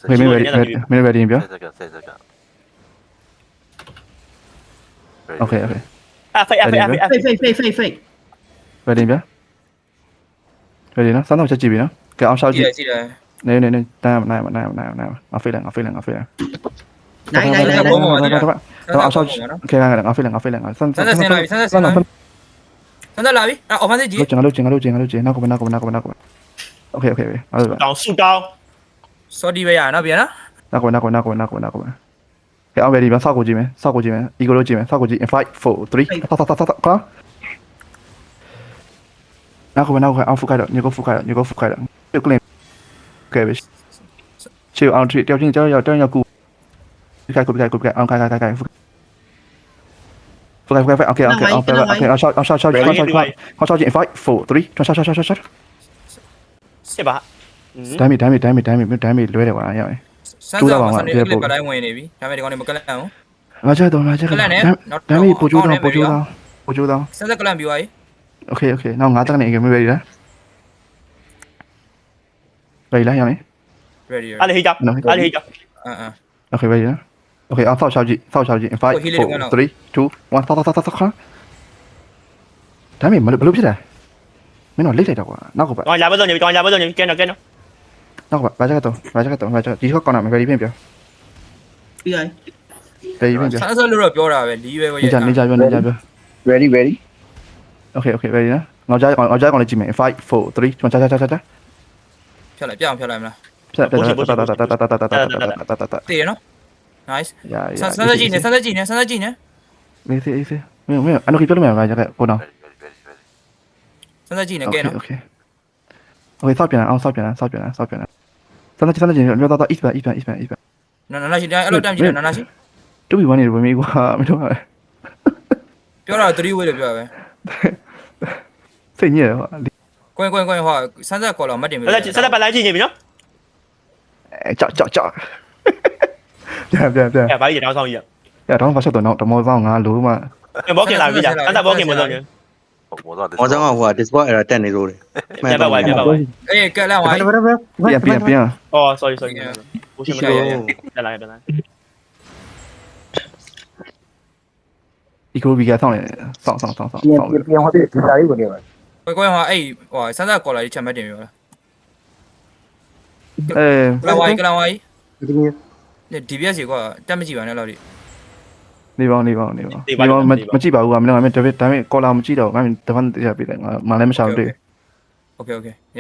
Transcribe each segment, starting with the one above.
မင်း ready ပြော Okay okay ဖိတ် ready ပြော ready နော်စမ်းတော့ချက်ကြည့်ပြီနော်ကဲအောင်ရှောက်ကြည့်နေတန်းနိုင်ငါဖိတ်လိုက်နိုင်တော့အောင်ရှောက်ကဲငါဖိတ်လိုက်စမ်းဆန်းသက်လာပြီအော်ဖန်စစ်ကြီး ကျွန်တော်တို့နောက်က Okay okay အဲ့ဒါ တောင်းဆူတောင်း စော်ဒီပဲရနော်ဗျာနော် နောက်ကကဲအောင် ready ပါစောက်ကိုကြည့်မယ် ego လို့ကြည့်မယ်စောက်ကိုကြည့် 5 4 3ခါနောက်ကအောင်ဖုတ်ခိုက်တော့ညကိုဖုတ်ခိုက်တော့ပြုတ်ကလင်းကဲပဲချေအောင်ထရီတယောက်ချင်းကြောက်ရောက်ကူခိုက်အောင်ခိုက်Okayအောင်ရှောက်ကြည့် 5 4 3ရှောက် စစ်ပါ ဒမ်းမီလွဲတယ်ကွာရောက်ရင် ဆန်းသက်ဆန်နေကလေးပတိုင်းဝင်နေပြီဒါပေမဲ့ဒီကောင်နေမကလန့်အောင် ငါချက်တော့ဒမ်းမီပိုချိုးတော့ဆန်းသက်ကလန့်ပြီးသွားပြီ Okay နောက်9တက်နေကမ ready လား ready လားရောက်ရင် ready အားလေးဟိကြ Okay ready လား Okay အောင်ဆောက်ချောက်ကြည့်5 4 3 2 1ဆောက်ခါဒါမီဘယ်လိုဖြစ်လဲမင်းတော့လိတ်လိုက်တော့ကွာနောက်ကပါ တော့လာမတော့နေကဲနော် နောက်ကပါဘာချက်တော့ဒီခေါက်ကောင်းတာမ ready ပြင်ပြော ပြီးရ ready ပြင်ပြော ဆန်းသက်လို့တော့ပြောတာပဲလီးပဲရဲ့ နေကြပြော ready Okay ready နော်ငါကြားကောင်းလေးကြည့်မယ်5 4 3ကျွန်တော်ချာ ဖြတ်လိုက်ပြအောင်ဖြတ်လိုက်မလား ဖြတ် တည်ရနော် nice ဆန်းသက်ကြည့်နေမင်းမင်းအနော်ကြီးပြောလို့မရဘူးကြာခဲ့ကိုတော့ ဆန်းသက်ကြည့်နေကဲနော် Okay ဆောက်ပြန်အောင်ဆောက်ပြန်စမ်းကြည့်မျိုးတော့ east နာရှိတိုင်းအဲ့လိုတမ်းကြည့်နာရှိ တူပြီးဝင်နေပြီကွာမင်းတို့ ပြောတာ3 way လို့ပြောပဲ စိတ်ညစ်တယ်ဟော ကွင်းဟောဆန်းသက်ကော်လာမတ်တင်ပြီ ဆက်ပါလိုက်ကြည့်နေပြီနော် ကြောက်ပြန် ဘာကြီးတောင်းဆောင်ကြီး ရတော့ဘာချက်တော့တော့တမောဆောင်ငါလိုမှ ဘောကင်လာပြီကြာအဲ့ဒါဘောကင်မလို့ည 我正好我 Discord era တက်နေလို့လေ ပြပါဝိုင်း အေးကဲလန့်ဝိုင်း ပြန် အော် sorry ဘိုးရှင်မလို့တက်လာ eco ဘီကဆောင်းနေဆောင်း ပြန်ဟောဒီစာရေးကိုနေပါ ကွင်းဟောအဲ့ဟောဆန်းသက်ကော်လာကြီးချက်မတ်တင်ပြီလား အဲ ကလန်ဝိုင်း ဒီနေ့ ဒီပြက်စီကွာတက်မကြည့်ပါနဲ့လောက်ဒီ နေပါမကြည့်ပါဘူးကွာမင်းတို့ဒါပေမဲ့ကောလာမကြည့်တော့ငါတဖန်ရပြတယ်ငါမလည်းမရှောင်တွေ့ Okay ရ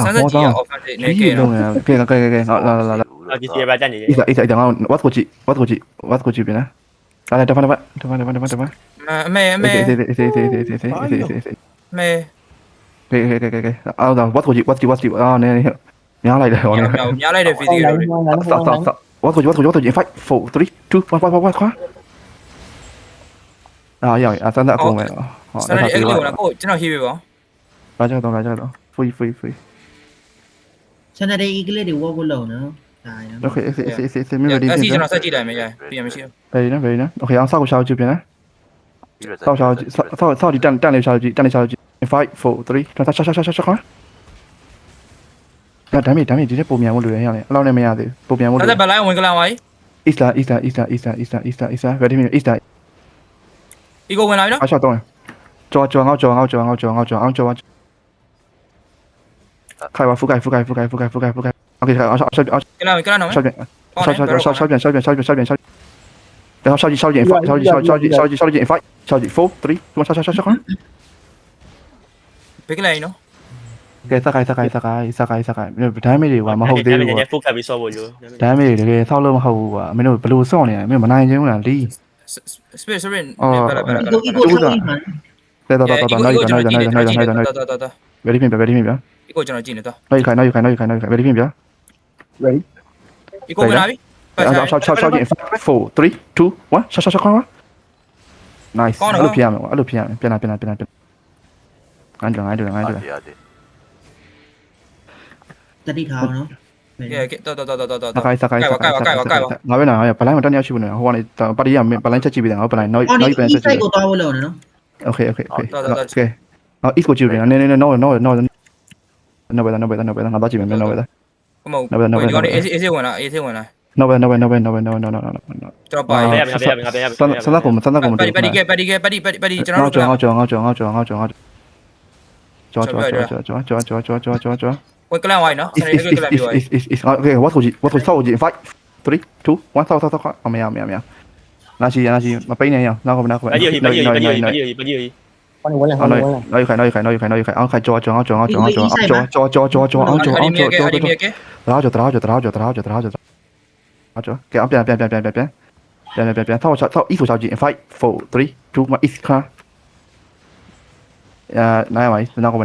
ဆန်းသက်ကြီး offer နေကဲနော် ကဲလာ ဒီစီပါတက်နေ isaငါ what ကိုကြည့်ပြန်လာတဖန်အမေ အေးအော်ဒါ what ကိုကြည့်အာနေများလိုက်တယ်ဟောနေ များလိုက်တဲ့ video တွေ what ကိုကြည့်5 4 3 2 1ခွာရောက်အစမ်းအကုန်ပဲဟော ဆန်းသက်အဲ့လိုလားကိုကျွန်တော်ဟီးပေးပါ ဘာကြောက်တော့ free ဆန်တဲ့ eagle တွေ walk လို့နော်ဒါရ okay မင်း ready အဲ့စီကျွန်တော်ဆက်ကြည့်လိုက်မယ်ပြန်မရှိဘူး very nice okay အောင်ဆောက်ကိုရှောက်ကြည့်ပြန်ဆောက်ဒီတန်လေးရှောက်ကြည့်5 4 3ရှောက်ခွာဒါမေဒီနဲ့ပုံမြန်ဖို့လိုရရတယ်အဲ့လောက်နဲ့မရသေးဘူးပုံမြန်ဖို့လို ဆန်းသက်ဘလိုင်းဝင်ကလန်ဝိုင်း East ready me East ego ဝင်လာပြီနော် အရှောက်တော့ကြောငေါခိုင်ပါဖူကိုင် Okay အရှောက် ကလန်နော် ရှောက်ပြန်တော့ရှောက်ကြည့်5 4 3 ဘက်ကလိုက်နော် ကဲစကိုင်ဒမ်းမေးတွေကမဟုတ်သေးဘူးကွာ ဖုတ်ခတ်ပြီးဆော့ဖို့ယူ ဒမ်းမေးတွေတကယ်ဆောက်လို့မဟုတ်ဘူးကွာမင်းတို့ဘယ်လိုစောင့်နေလဲမင်းမနိုင်ချင်းဘူးလားလီ space rin eagle ထားပြီးမှ တော်နိုင် ready ပြင်ပြ ego ကျွန်တော်ကြည့်နေတော့ ready ပြင်ပြ ready ego ဝင်လာပြီ ရှောက်4 3 2 1ရှောက်ခွာ nice အဲ့လိုဖြစ်ရမယ်ပြန်လာငိုင်းတယ် တတိထားနော် တော် စကိုင်ငါပဲနာဘလိုင်းမတက်နေရှိဘူးနော်ဟိုကနေပါတီကဘလိုင်းချက်ကြည့်ပြီးတယ်ငါဘလိုင်းနောက်ပြန်ချက်ကြည့် ကိုသွားဖို့လုပ်နေနော် Okay အော် east ကိုကြည့်ပြန်နေ no no way ငါတော့ကြည့်မယ် no way မဟုတ်ဒီကောင်လေးအေးဝင်လာ no way ကျွန်တော်ပါ ငါ ရ ပြငါပြငါပြ စမ်းကုံကျွန်တော် ပတ်ဒီကျွန်တော်တို့က ငါကြောဝင်ကလန်ဝိုင်းနော် is okay what would solve it 5 3 2 1ဆောက်အမေနာရှိမပိနေရအောင်နောက် ပကြီးပကြီးပကြီးပကြီး One one one one. နောက်ခိုင်အောင်ခိုင်ကြောကြောအောင် အဒီမြေက ကြောရာကြောကဲအောင်ပြန်ဆောက် east ဆောက်ကြည့် 5 4 3 2 1 east ခါနိုင်ပါနောက်က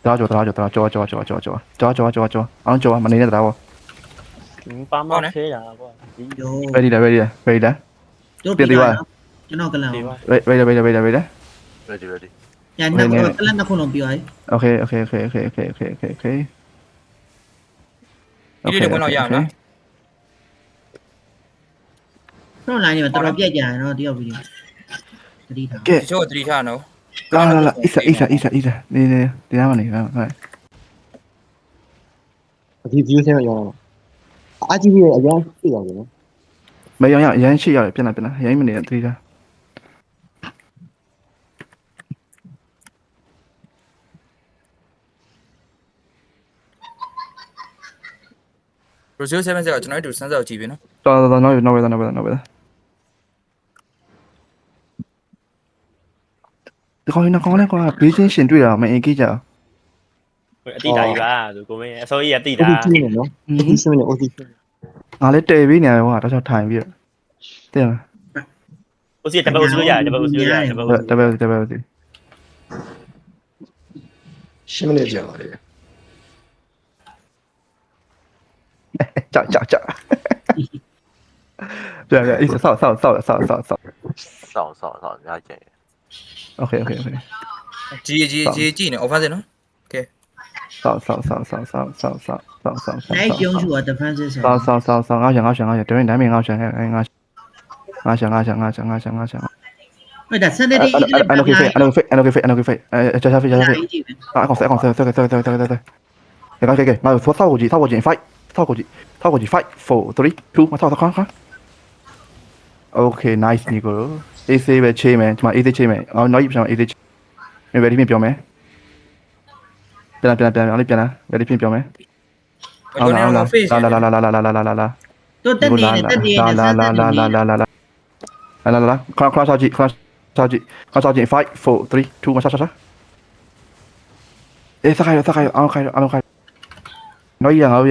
ကြောအောင်ကြောမနေနဲ့တော့ ပါမသေးတာကွာ ready တို့ပြီးတော့ကျွန်တော်ကလန် ready Ready. ညနေကလန်တစ်ခုလုံးပြောရဲ okay ဒီလိုဝင်တော့ရအောင်နော် front line မှာတော်တော်ပြက်ကြတယ်နော်တယောက်ပြီးတတိထား ကဲ တချို့သတိထားနော် လာisaနေဒီနားမနေဟုတ် ဒီ view ဆင်းရောအာကြီးရဲ့အရင်သိရတယ်နော် မရောရရမ်းရှိရတယ်ပြန်လာရမ်းမနေတတိထား Brazil 7 0ကျွန်တော်တို့စမ်းစာကြည့်ပြီနော် တော်နော်ဒီခေါင်းနဲ့ကွာဘေးချင်းရှင်တွေ့တာမအင်ကြီးကြ အတိတာကြီးပါသူကိုမင်းအစိုးရတိတာ OT ချင်းနေနော် OT ချင်းနေ OT ငါလည်းတဲပြီးနေတယ်ကွာတော့ချောက်ထိုင်ပြီးတဲ့လား ဦးစီးတပတ်ဦးစီးရတယ်တပတ်ဦးစီးရတယ်တပတ် တပည့် 10 minutes ကြာပါတယ် ကြာပြန်အေးဆောက် ဆောက်ရကြတယ် okay ကြည့်နေ offensive နော် ဆောက် နိုင်ပြုံးချူက defensive ဆို ဆောက်ငါရှန်တရင်တိုင်းမငါရှန်ငါရှန် ဟဲ့ဒါ Saturday Eagle အနိုကေဖေချာဖေအကောင်ဆက်ကဲငါဆောက်ကိုကြည့်5ဆောက်ကိုကြည့်5 4 3 2မဆောက်ခါ okay nice nico AC ပဲချေးမယ်ဒီမှာ AC ချေးမယ်နောက်ပြန် AC မ ready ပြင်ပြောမယ်ပြန် ready ပြင်ပြောမယ် ကျွန်တော်တို့ face လာ တို့တက်နေလာခါဆောက်ကြည့်5 4 3 2မဆောက်အေးစခိုင်းအောင်ခိုင်းနော်ရအောင်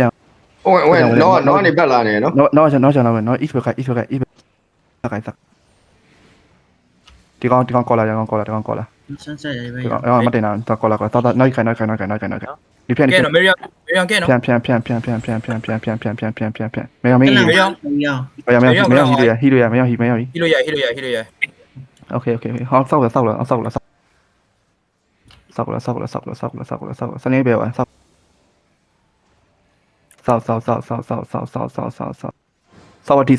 ဝင်နော်နေပတ်လာနေနော် နော် east ခိုင်းဒီကောင်ကောလာ ဆန်းဆက်ရပဲ မတင်တော့ကောလာတော့နော်ခိုင်းဒီပြန် ကဲနော်မေရီယန်ကဲနော် ပြန်မင်းဟီလိုရ okay ဟောဆောက်စနေပဲဝါဆောက်ဝတီ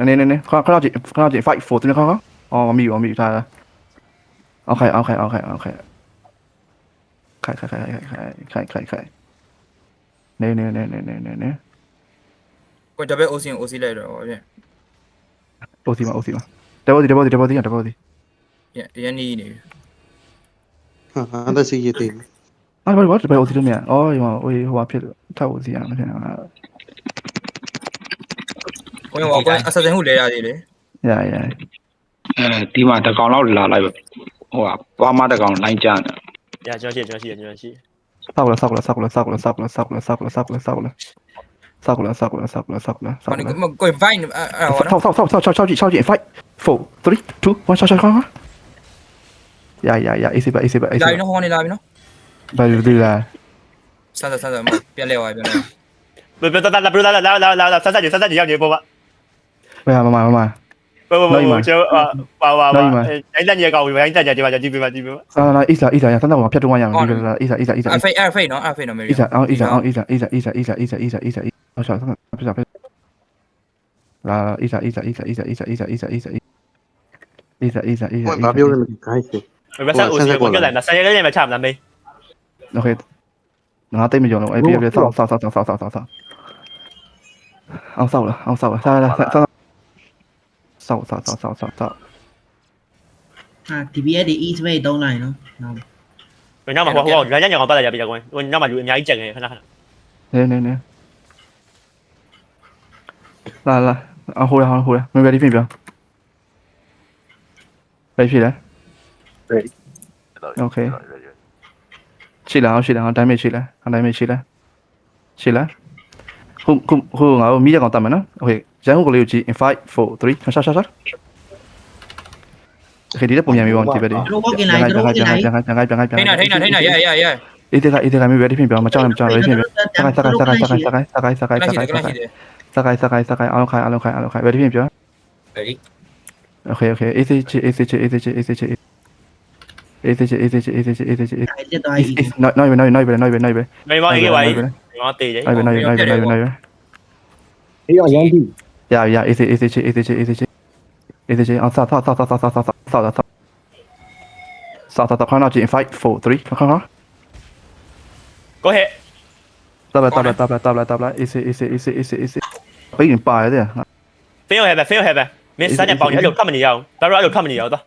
နေခဏကြည့်5 4 3ခါအော်မမီထားโอเคခိုင်နေကိုတပည့် OC လိုက်တော့ဗျ OC မှာတဘောဒီရန်နီးနေ ဟာဒါစီရတဲ့ ဘာတဘော OC လို့မြအော်ဟိုဖြစ်ထောက် OC ရမှာဖြစ်နေတာ ကိုရောအဆက်စင်ဟုလဲရသေးလေ ရ ဒီမှာတကောင်လောက်လာလိုက်ပဲဟိုကပွားမတကောင်လိုင်းကြတယ် ရကျွန်တော်ရှိ ဆောက်လာ ကိုကိုဗိုင်းအဲ့ဟောနော် ဆောက်ကြည့်5 4 3 2 1ဆောက်ရ AC ပါ လာပြီနော်ဟောနေလာပြီနော် ဘာလို့ဒီလား ဆန်းပြန်လဲသွားပြန်လဲ ဘယ်တော့လာဆက်ကြရောက်နေပေါ့ပါ ဘယ်မှာဘောကျော်ပါအဲ့တက်ညကောင်းပြီအဲ့တက်ညဒီမှာကြည့်ပြပါကြည့်ပြပါ လာအီစာရစမ်းတော့ဖြတ်တော့ရမယ်ဒီလိုအီစာ ဖေးနော်မေရီ အီစာအောင်အီစာဆောက်လာအီစာ ဘာပြောလဲ guys ဘယ်ဆက်ဦးစီးကိုကြည့်လိုက်မဆိုင်ရဲလည်းမချမလားမေး OK ငါတိတ်မယုံလို့အေးပြစောက်အောင်စောက်လာအောင်စောက်လာစားစောက်ဟာ DBS ဒီ E space သုံးလိုက်နော် ညမှာဟိုရညညကောင်ပတ်လာကြပြီကွာဟိုညမှာလူအများကြီးကြက်နေခဏနေလာဟိုရမင်း ready ပြင်ပြော ready ဖြစ်လား ready okay ရှိလား damage ရှိလားဟိုငါတို့မိရကောင်တတ်မယ်နော် okay ရန်ကုန်ကလေးကိုကြည့် in 5 4 3ရှာokay ဒီတော့ပုံမြန်ပြီးပါဒီဘက်ဒီ တို့ walking line တို့ walking line ထိန်းတာရ အေးတကမင်း ready ပြင်ပြောမကြောက် ready ပြင်ပြောစကိုင်းအောင်ခိုင် ready ပြင်ပြော ready okay AC တက်သွားပြီ no မေမောအေးဝိုင်းမောတေးတယ် ဒီအောင်ရမ်းပြီ yeah AC အောင်ဆောက်ခေါင်းတော့ကြည့် 5 4 3ခေါင်း go ahead တပ်လာ AC ပြီးရင်ပါရတယ် fail have မင်းစတဲ့ပေါင်ရအဲ့လိုခတ်မနေရအောင်ဒါတော့အဲ့လိုခတ်မနေရအောင်သွား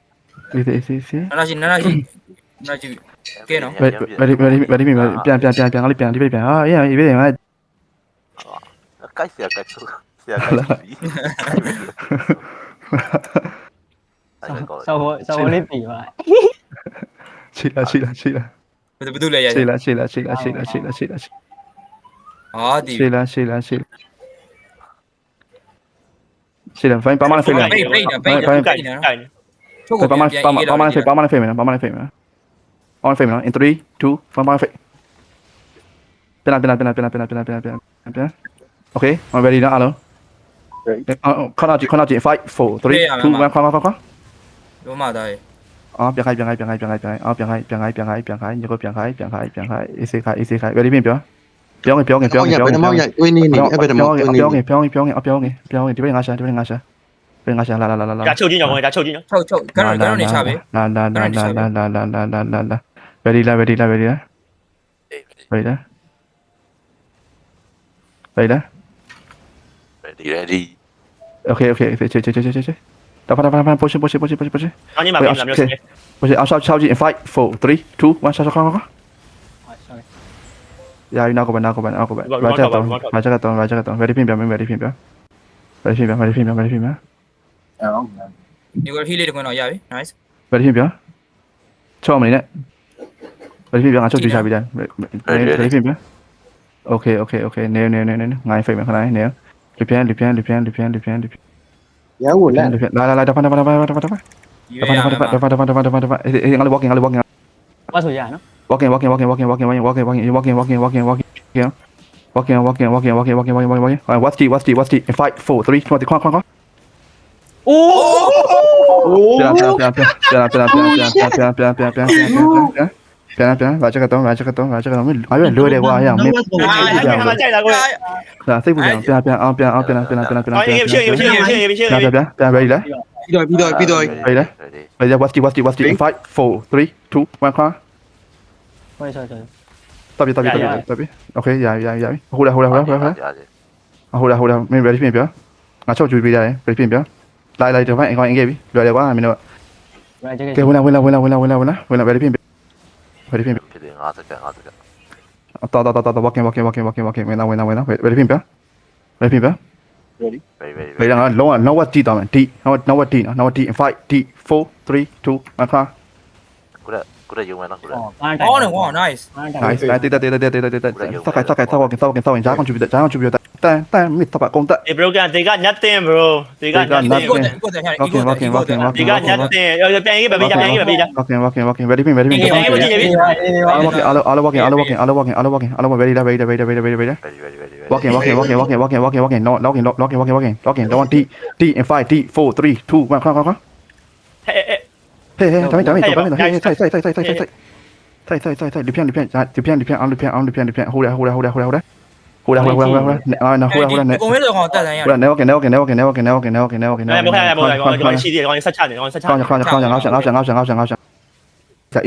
AC နာရှိကဲနော် ready ပြန်ငါလေးပြန်ဒီပြန်ဟာအေးအေးပြန်ငါ ကိုက်ဆရာကိုက်ပြီဆောင်းလေးပြီပါ ရှိလား ဘယ်သူလဲရ ရှိလား ဟာဒီ ရှိလားဖိုင်ပါမဖိတ်လား ပိတ် ကိုက် ချုပ် ပါမဖိတ်မယ်on ဖိတ်မယ် in 3 2 1ပါမဖိတ်ပြန်okay I'm ready နော်အားလုံးခဏကြည့်5 4 3 2 1ခေါင်း တို့မှသားရေ ပြန်ခိုင်းညကိုပြန်ခိုင်းAC ခိုင်း ready ပြင်ပြောင်းငယ် ဘယ်နှမောက်ရိုက်ဝင်းနေနေအဲ့ဘယ်နှမောက်ဝင်းနေ ပြောင်းငယ်ဒီဘက်ငါရှာလာ ချုပ်ချင်းညောင်းဒါချုပ်ချင်းညောင်း ချုပ်ကတော့နေချပဲ လာ ready လား ready okay ချေတဖာ push အောင်းညမှာပြင်လာမျိုးစနေ push အောင်ဆောက်ကြည့် 5 4 3 2 1ဆောက်ခေါင်းရာယူနောက်ကိုပဲရာချက်တော့ ready ပြင်ပြ ready ပြင်ပြ ဒီကိုဟီလေးတကွန်းတော့ရပြီ nice ready ပြင်ပြချောင်းမနေနဲ့ ready ပြင်ပြငါချုပ်ကြည့်ချပြီလား ready ပြင်ပြ okay နေငိုင်းဖိတ်မယ်ခဏနေလပြန် ရမ်းကိုလက် လာတဖာအေးငါလည်း walking ဘာဆိုရနော် walking walking what's the 5 4 3 2 1ခေါင်း အိုး ပြန်လာချက်တော့မင်းအရွယ်လွယ်တယ်ကွာရအောင်မင်း မကြိုက်တာကို ဒါစိတ်ပူပြန်အောင်ပြန် အော်ရေဖြစ် ready လား ပြီးတော့ ready လား ready what's the 5 4 3 2 1ခေါင်း ဟိုဆော တပ်ပြီ okay ရဟိုလာမင်း ready ပြင်ပြငါချုပ်ကြွေးပေးရတယ် ready ပြင်ပြလိုက်တော့ဖိုင်အကောင်အင်ခဲ့ပြီလွယ်တယ်ကွာမင်းတို့ကဲဝင်လာ ready ပြင်ပြ ready ပြင်ပြ ဖြစ်တယ်50စက္ကန့်တော့ walking ဝင်လာ ready ပြင်ပြ ready ပြင်ပြ ready ဘယ်တော့လုံးဝ no what တီးတော့မယ် D no what D no what D 5 D 4 3 2 1 ခေါင်း ကိုရယုံမယ်နော်ကိုရ အော်နော် nice nice တေးစောက်ကြားကုန်ချူပြတန်မိတော့ပါကုန်တက် အေဘရိုကန်ဒီက nothing bro ဒီက nothing ကိုတဲ့ဟာ ဒီက nothing ပြန်ရေးပဲပြ walking ready ပြင် ready အားလုံး walking ready no locking don't D in 5 D 4 3 2 1ခေါင်း ဟဲ့ 嘿，咱们，嘿，赛，里片，后来，啊，那后来，ကိုဝင်းလောကောင်တက်ဆိုင်ရ 后来，never， 我係ရှိသေးတယ်，我係失策嚟，我係失策。考，一，